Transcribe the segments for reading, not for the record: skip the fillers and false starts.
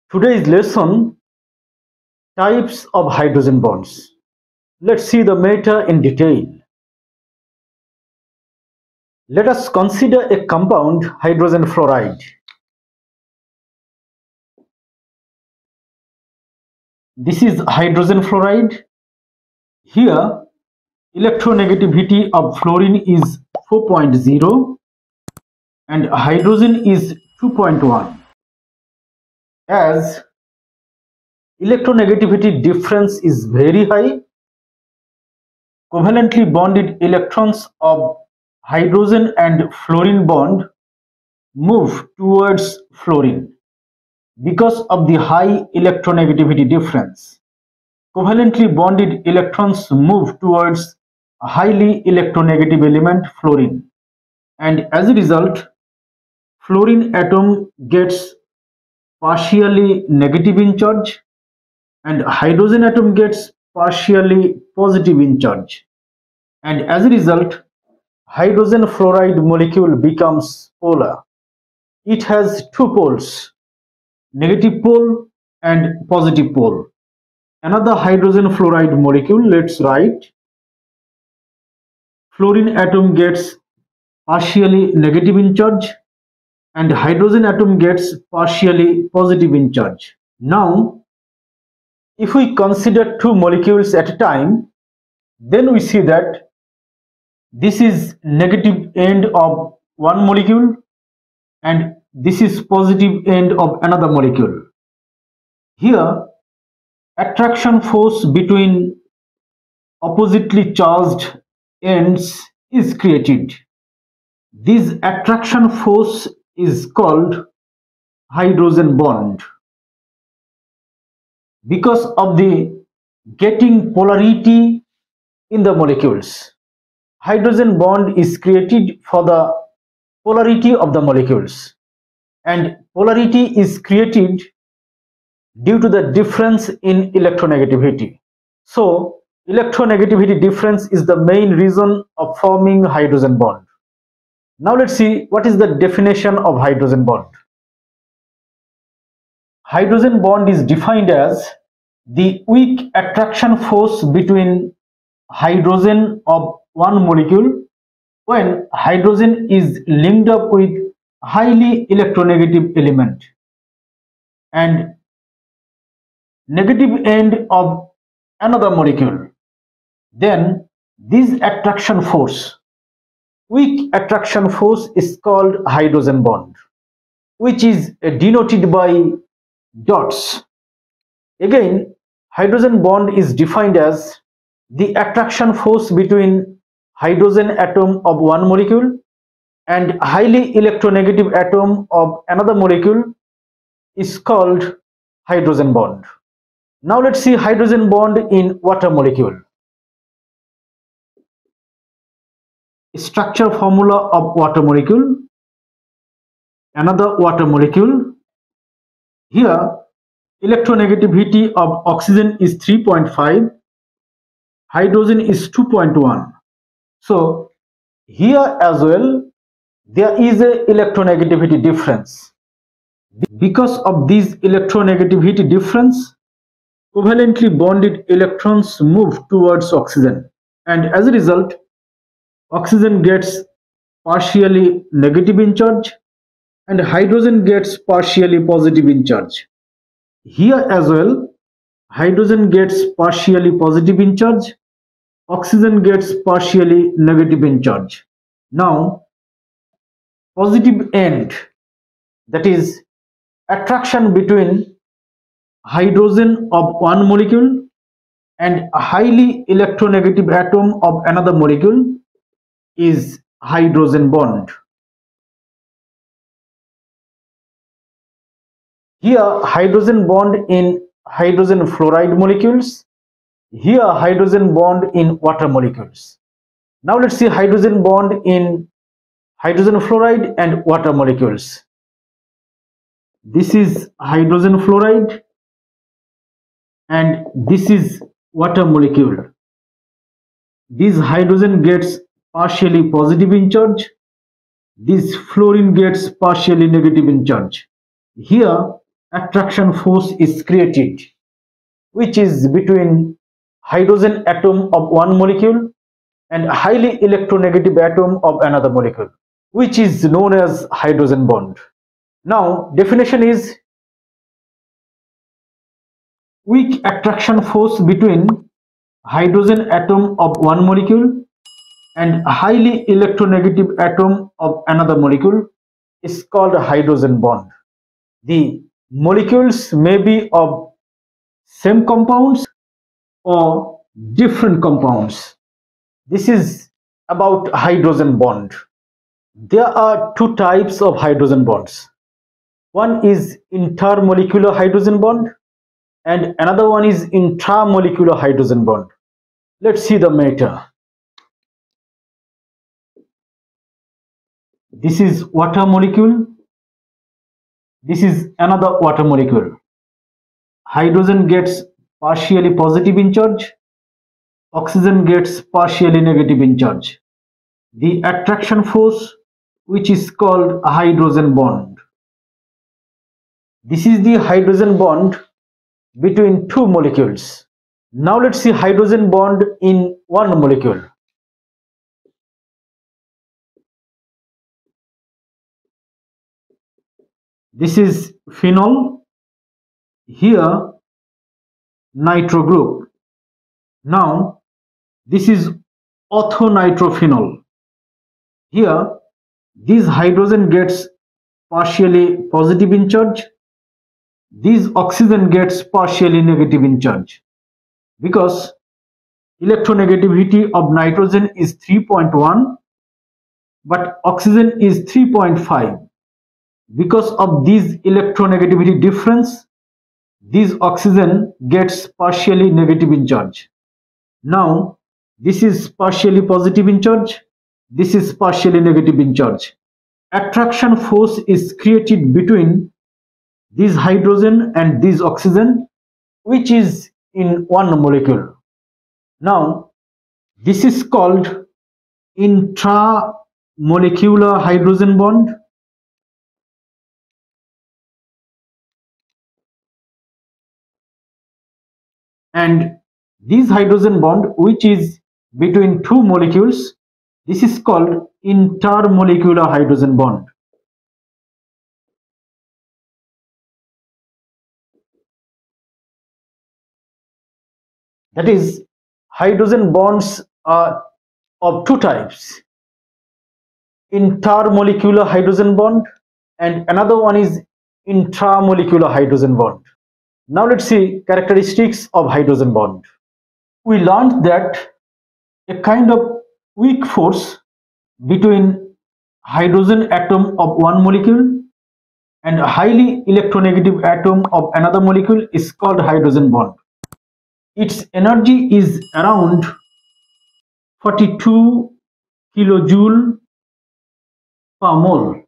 Today's lesson, types of hydrogen bonds. Let's see the matter in detail. Let us consider a compound, hydrogen fluoride. This is hydrogen fluoride. Here, electronegativity of fluorine is 4.0 and hydrogen is 2.1. As electronegativity difference is very high, covalently bonded electrons of hydrogen and fluorine bond move towards fluorine. Because of the high electronegativity difference, covalently bonded electrons move towards a highly electronegative element, fluorine, and as a result, fluorine atom gets partially negative in charge and hydrogen atom gets partially positive in charge, and as a result, hydrogen fluoride molecule becomes polar. It has two poles, negative pole and positive pole. Another hydrogen fluoride molecule, let's write. Fluorine atom gets partially negative in charge and hydrogen atom gets partially positive in charge. Now, if we consider two molecules at a time, then we see that this is negative end of one molecule and this is positive end of another molecule. Here, attraction force between oppositely charged ends is created. This attraction force is called hydrogen bond. Because of the getting polarity in the molecules, hydrogen bond is created for the polarity of the molecules, and polarity is created due to the difference in electronegativity. So, electronegativity difference is the main reason of forming hydrogen bond. Now let's see what is the definition of hydrogen bond. Hydrogen bond is defined as the weak attraction force between hydrogen of one molecule when hydrogen is linked up with highly electronegative element and negative end of another molecule. Then this attraction force, weak attraction force, is called hydrogen bond, which is denoted by dots. Again, hydrogen bond is defined as the attraction force between hydrogen atom of one molecule and highly electronegative atom of another molecule is called hydrogen bond. Now let's see hydrogen bond in water molecule. Structure formula of water molecule. Another water molecule. Here, electronegativity of oxygen is 3.5, hydrogen is 2.1. So, here as well, there is a electronegativity difference. Because of this electronegativity difference, covalently bonded electrons move towards oxygen, and as a result, oxygen gets partially negative in charge and hydrogen gets partially positive in charge. Here as well, hydrogen gets partially positive in charge, oxygen gets partially negative in charge. Now, positive end, that is attraction between hydrogen of one molecule and a highly electronegative atom of another molecule, is hydrogen bond. Here hydrogen bond in hydrogen fluoride molecules, here hydrogen bond in water molecules. Now let's see hydrogen bond in hydrogen fluoride and water molecules. This is hydrogen fluoride and this is water molecule. This hydrogen gets partially positive in charge, this fluorine gets partially negative in charge. Here attraction force is created, which is between hydrogen atom of one molecule and highly electronegative atom of another molecule, which is known as hydrogen bond. Now, definition is weak attraction force between hydrogen atom of one molecule and highly electronegative atom of another molecule is called a hydrogen bond. The molecules may be of same compounds or different compounds. This is about hydrogen bond. There are two types of hydrogen bonds. One is intermolecular hydrogen bond and another one is intramolecular hydrogen bond. Let's see the matter. This is water molecule. This is another water molecule. Hydrogen gets partially positive in charge. Oxygen gets partially negative in charge. The attraction force, which is called a hydrogen bond. This is the hydrogen bond between two molecules. Now let's see hydrogen bond in one molecule. This is phenol. Here nitro group. Now this is orthonitrophenol. Here this hydrogen gets partially positive in charge. This oxygen gets partially negative in charge because electronegativity of nitrogen is 3.1 but oxygen is 3.5. Because of this electronegativity difference, this oxygen gets partially negative in charge. Now this is partially positive in charge, this is partially negative in charge. Attraction force is created between this hydrogen and this oxygen, which is in one molecule. Now this is called intramolecular hydrogen bond. And this hydrogen bond, which is between two molecules, this is called intermolecular hydrogen bond. That is, hydrogen bonds are of two types: intermolecular hydrogen bond and another one is intramolecular hydrogen bond. Now let's see characteristics of hydrogen bond. We learned that a kind of weak force between hydrogen atom of one molecule and a highly electronegative atom of another molecule is called hydrogen bond. Its energy is around 42 kilojoule per mole,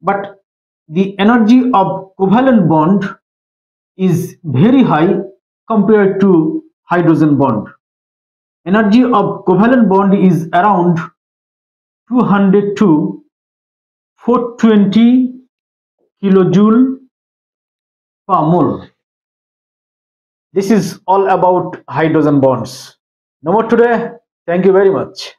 but the energy of covalent bond is very high compared to hydrogen bond. Energy of covalent bond is around 200 to 420 kilojoule per mole. This is all about hydrogen bonds. No more today. Thank you very much.